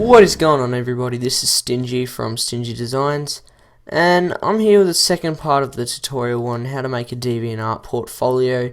What is going on, everybody? This is Stingii from Stingii Designs, and I'm here with the second part of the tutorial on how to make a DeviantArt portfolio.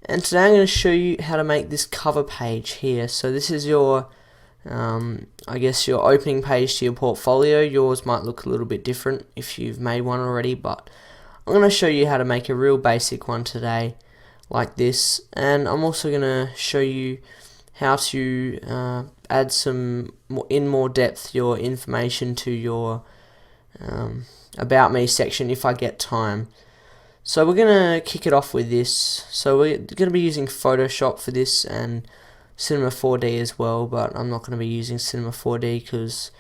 And today I'm going to show you how to make this cover page here. So this is your I guess your opening page to your portfolio. Yours might look a little bit different if you've made one already, but I'm going to show you how to make a real basic one today like this. And I'm also going to show you how to add some more depth your information to your about me section if I get time. So we're gonna kick it off with this. So we're gonna be using Photoshop for this and Cinema 4D as well, but I'm not gonna be using Cinema 4D because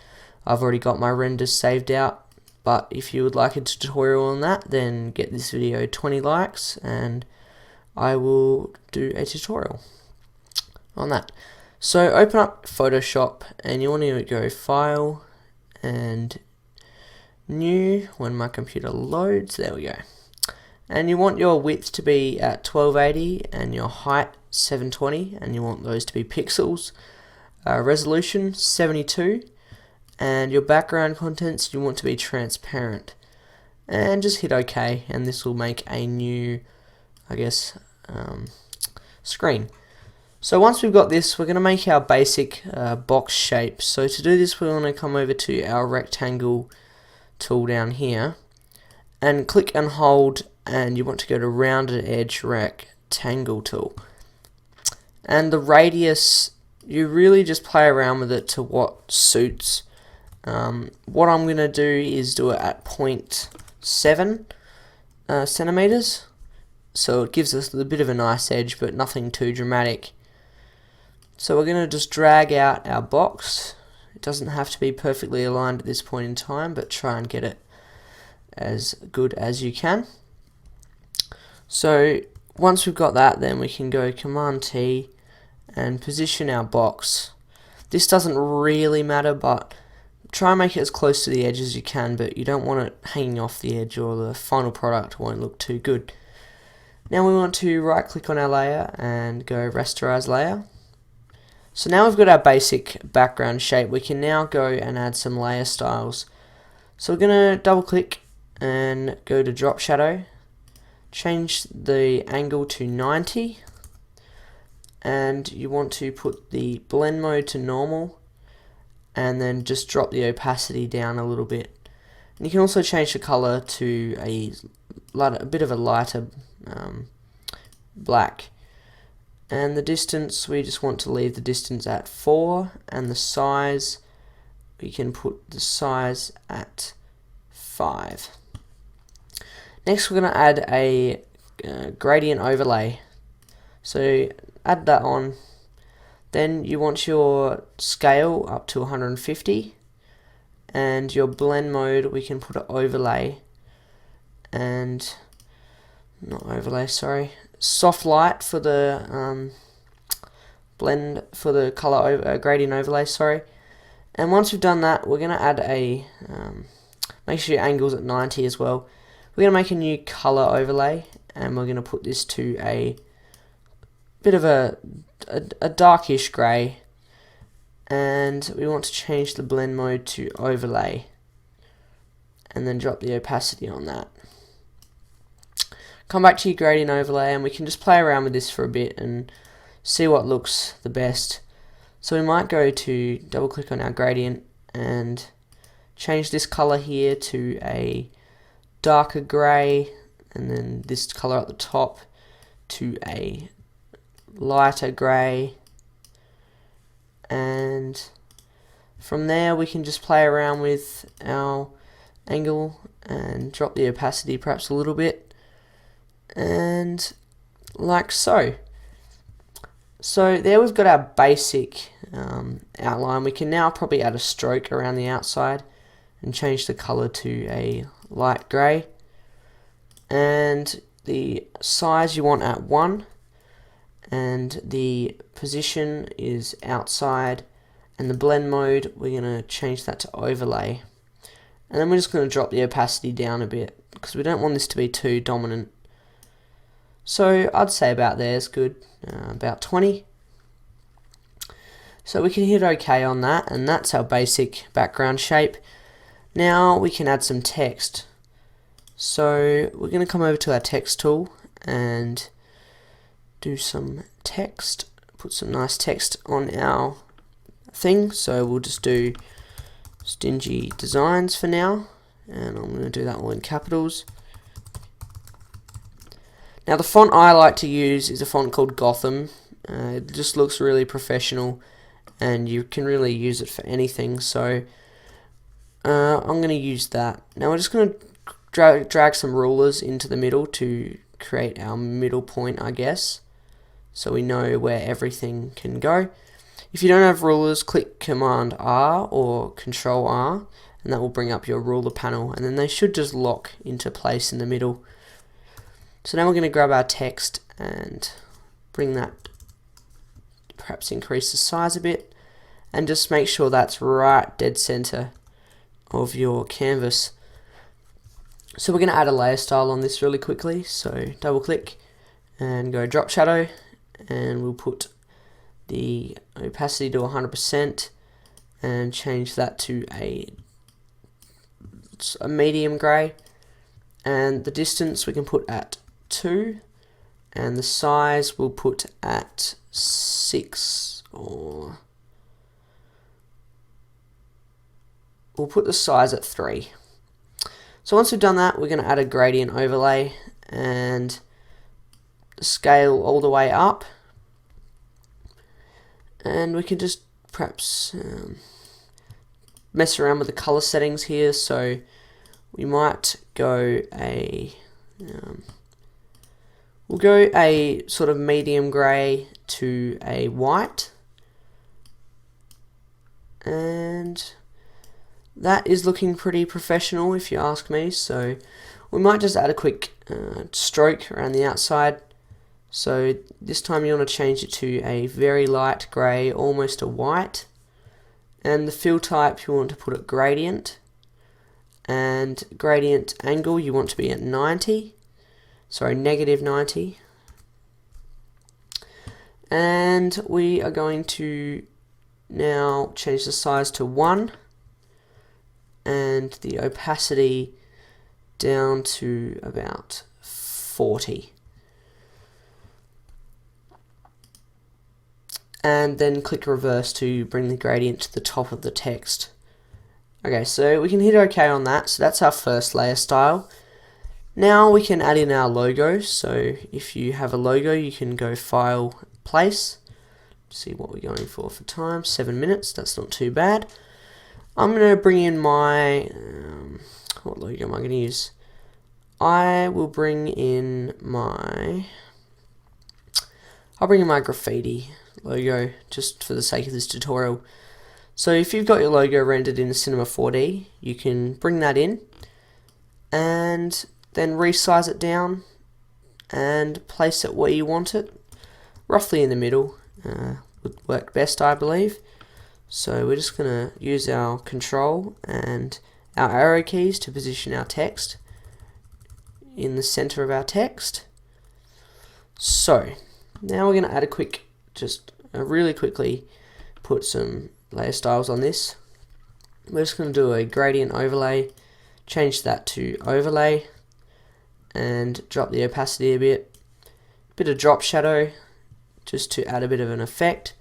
I've already got my renders saved out. But if you would like a tutorial on that, then get this video 20 likes and I will do a tutorial on that. So open up Photoshop and you want to go File and New when my computer loads. There we go. And you want your width to be at 1280 and your height 720, and you want those to be pixels. Resolution 72, and your background contents you want to be transparent. And just hit OK, and this will make a new, I guess, screen. So once we've got this, we're going to make our basic box shape. So to do this, we're going to come over to our rectangle tool down here and click and hold, and you want to go to rounded edge rectangle tool. And the radius, you really just play around with it to what suits. What I'm going to do is do it at 0.7 centimeters. So it gives us a bit of a nice edge, but nothing too dramatic. So we're going to just drag out our box. It doesn't have to be perfectly aligned at this point in time, but try and get it as good as you can. So once we've got that, then we can go Command T and position our box. This doesn't really matter, but try and make it as close to the edge as you can, but you don't want it hanging off the edge or the final product won't look too good. Now we want to right click on our layer and go Rasterize Layer. So now we've got our basic background shape. We can now go and add some layer styles. So we're going to double click and go to Drop Shadow, change the angle to 90, and you want to put the blend mode to normal, and then just drop the opacity down a little bit. And you can also change the color to a bit of a lighter black. And the distance, we just want to leave the distance at 4, and the size, we can put the size at 5. Next we're going to add a gradient overlay. So add that on. Then you want your scale up to 150, and your blend mode, we can put an overlay, and not overlay, sorry, soft light for the blend for the color gradient overlay, sorry. And once we've done that, we're going to add a make sure your angle's at 90 as well. We're going to make a new color overlay, and we're going to put this to a bit of a darkish grey, and we want to change the blend mode to overlay, and then drop the opacity on that. Come back to your gradient overlay, and we can just play around with this for a bit and see what looks the best. So we might go to double click on our gradient and change this color here to a darker grey, and then this color at the top to a lighter grey, and from there we can just play around with our angle and drop the opacity perhaps a little bit, and like so. So there we've got our basic outline. We can now probably add a stroke around the outside and change the color to a light grey, and the size you want at 1, and the position is outside, and the blend mode, we're going to change that to overlay, and then we're just going to drop the opacity down a bit because we don't want this to be too dominant. So I'd say about there is good, about 20. So we can hit OK on that, and that's our basic background shape. Now we can add some text. So we're going to come over to our text tool and do some text, put some nice text on our thing. So we'll just do Stingii Designs for now, and I'm going to do that all in capitals. Now the font I like to use is a font called Gotham. It just looks really professional, and you can really use it for anything. So I'm going to use that. Now we're just going to drag some rulers into the middle to create our middle point, I guess, so we know where everything can go. If you don't have rulers, click Command R or Control R, and that will bring up your ruler panel, and then they should just lock into place in the middle. So now we're going to grab our text and bring that, perhaps increase the size a bit, and just make sure that's right dead center of your canvas. So we're going to add a layer style on this really quickly. So double click and go drop shadow, and we'll put the opacity to 100% and change that to a medium grey, and the distance we can put at 2, and the size we'll put at 6, or we'll put the size at 3. So once we've done that, we're going to add a gradient overlay and scale all the way up, and we can just perhaps mess around with the color settings here. So we might go we'll go a sort of medium grey to a white, and that is looking pretty professional if you ask me. So we might just add a quick stroke around the outside. So this time you want to change it to a very light grey, almost a white, and the fill type you want to put at gradient, and gradient angle you want to be at 90, sorry, negative 90, and we are going to now change the size to 1 and the opacity down to about 40. And then click reverse to bring the gradient to the top of the text. Okay, so we can hit OK on that. So that's our first layer style. Now we can add in our logo. So if you have a logo, you can go File, Place. See what we're going for time. 7 minutes. That's not too bad. I'm going to bring in my what logo am I going to use? I will bring in my graffiti logo just for the sake of this tutorial. So if you've got your logo rendered in Cinema 4D, you can bring that in and then resize it down and place it where you want it, roughly in the middle would work best, I believe. So we're just going to use our control and our arrow keys to position our text in the center of our text. So now we're going to add really quickly put some layer styles on this. We're just going to do a gradient overlay, change that to overlay, and drop the opacity a bit of drop shadow just to add a bit of an effect.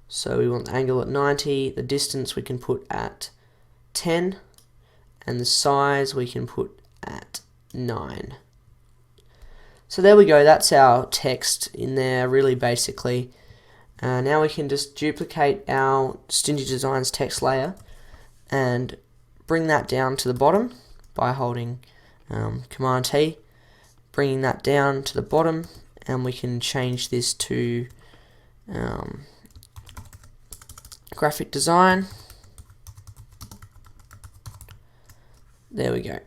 So we want the angle at 90, the distance we can put at 10, and the size we can put at 9. So there we go, that's our text in there really basically. Now we can just duplicate our Stingii Designs text layer and bring that down to the bottom by holding Command T, bringing that down to the bottom, and we can change this to graphic design. There we go.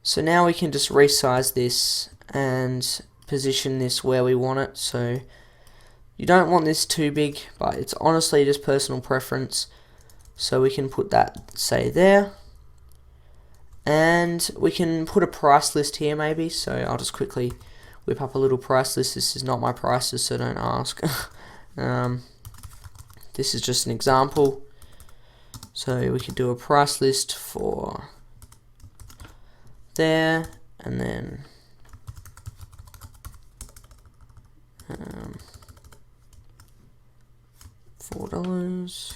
So now we can just resize this and position this where we want it. So you don't want this too big, but it's honestly just personal preference. So we can put that, say, there. And we can put a price list here maybe. So I'll just quickly whip up a little price list. This is not my prices, so don't ask. this is just an example. So we could do a price list for there, and then $4.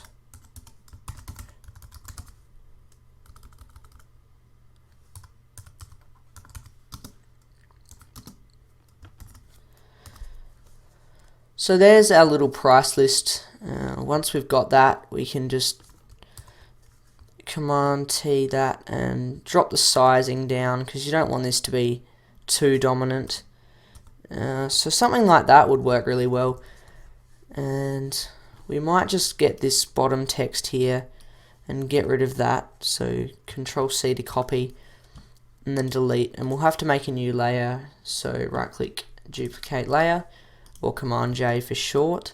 So there's our little price list. Once we've got that, we can just Command T that and drop the sizing down, because you don't want this to be too dominant. So something like that would work really well. And we might just get this bottom text here and get rid of that. So Control C to copy and then delete, and we'll have to make a new layer. So right click, duplicate layer, or Command J for short.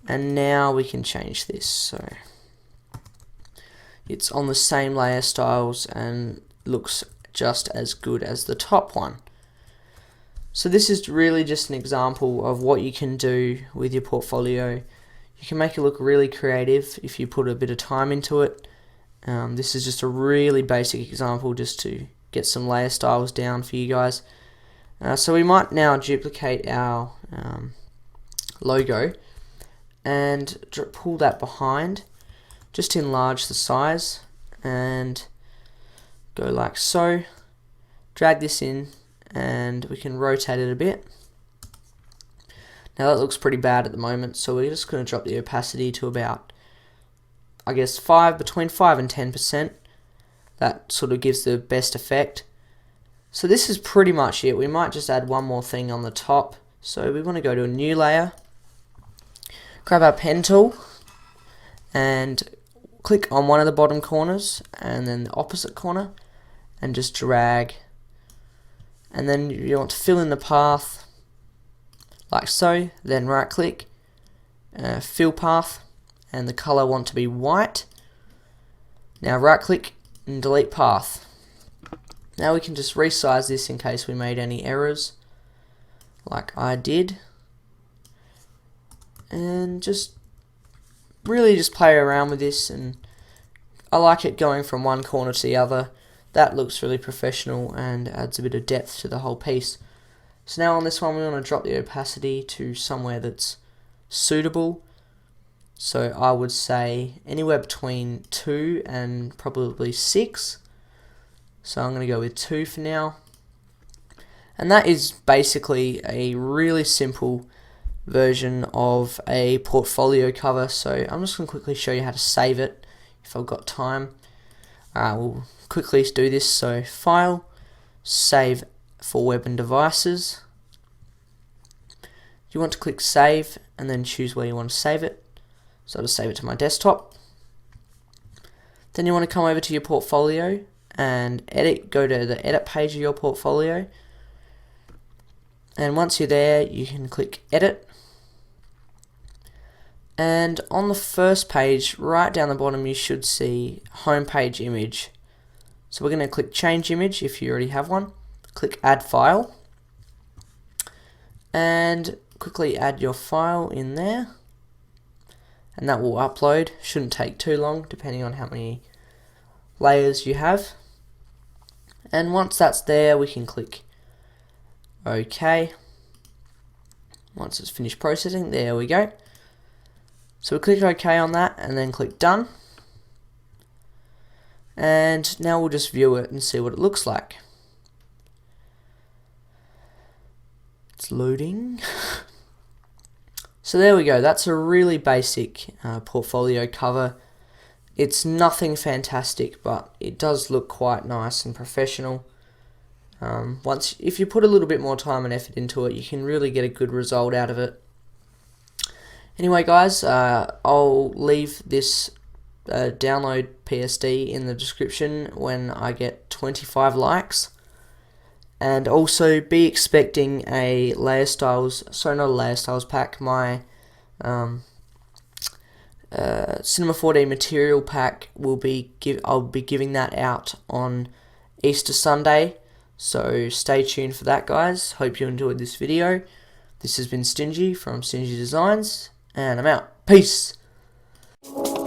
And now we can change this so it's on the same layer styles and looks just as good as the top one. So this is really just an example of what you can do with your portfolio. You can make it look really creative if you put a bit of time into it. This is just a really basic example just to get some layer styles down for you guys. So we might now duplicate our logo and pull that behind, just enlarge the size and go like so, drag this in, and we can rotate it a bit. Now that looks pretty bad at the moment, so we're just going to drop the opacity to about, I guess, between 5 and 10%. That sort of gives the best effect. So this is pretty much it. We might just add one more thing on the top. So we want to go to a new layer, grab our pen tool and click on one of the bottom corners and then the opposite corner and just drag, and then you want to fill in the path like so. Then right click, fill path, and the color want to be white. Now right click and delete path. Now we can just resize this in case we made any errors like I did, and just really just play around with this. And I like it going from one corner to the other. That looks really professional and adds a bit of depth to the whole piece. So now on this one we want to drop the opacity to somewhere that's suitable. So I would say anywhere between 2 and probably 6. So I'm going to go with 2 for now. And that is basically a really simple version of a portfolio cover. So I'm just going to quickly show you how to save it if I've got time. We'll quickly do this. So File, Save for Web and Devices. You want to click Save and then choose where you want to save it. So I'll just save it to my desktop. Then you want to come over to your portfolio and go to the edit page of your portfolio. And once you're there, you can click Edit. And on the first page, right down the bottom, you should see Home Page Image. So we're going to click Change Image if you already have one. Click Add File. And quickly add your file in there. And that will upload. Shouldn't take too long, depending on how many layers you have. And once that's there, we can click OK. Once it's finished processing, there we go. So we click OK on that and then click Done. And now we'll just view it and see what it looks like. It's loading. So there we go. That's a really basic portfolio cover. It's nothing fantastic, but it does look quite nice and professional. If you put a little bit more time and effort into it, you can really get a good result out of it. Anyway guys, I'll leave this download PSD in the description when I get 25 likes. And also be expecting a layer styles, sorry, not a layer styles pack, my Cinema 4D material pack I'll be giving that out on Easter Sunday. So stay tuned for that, guys. Hope you enjoyed this video. This has been Stingii from Stingii Designs, and I'm out. Peace! you.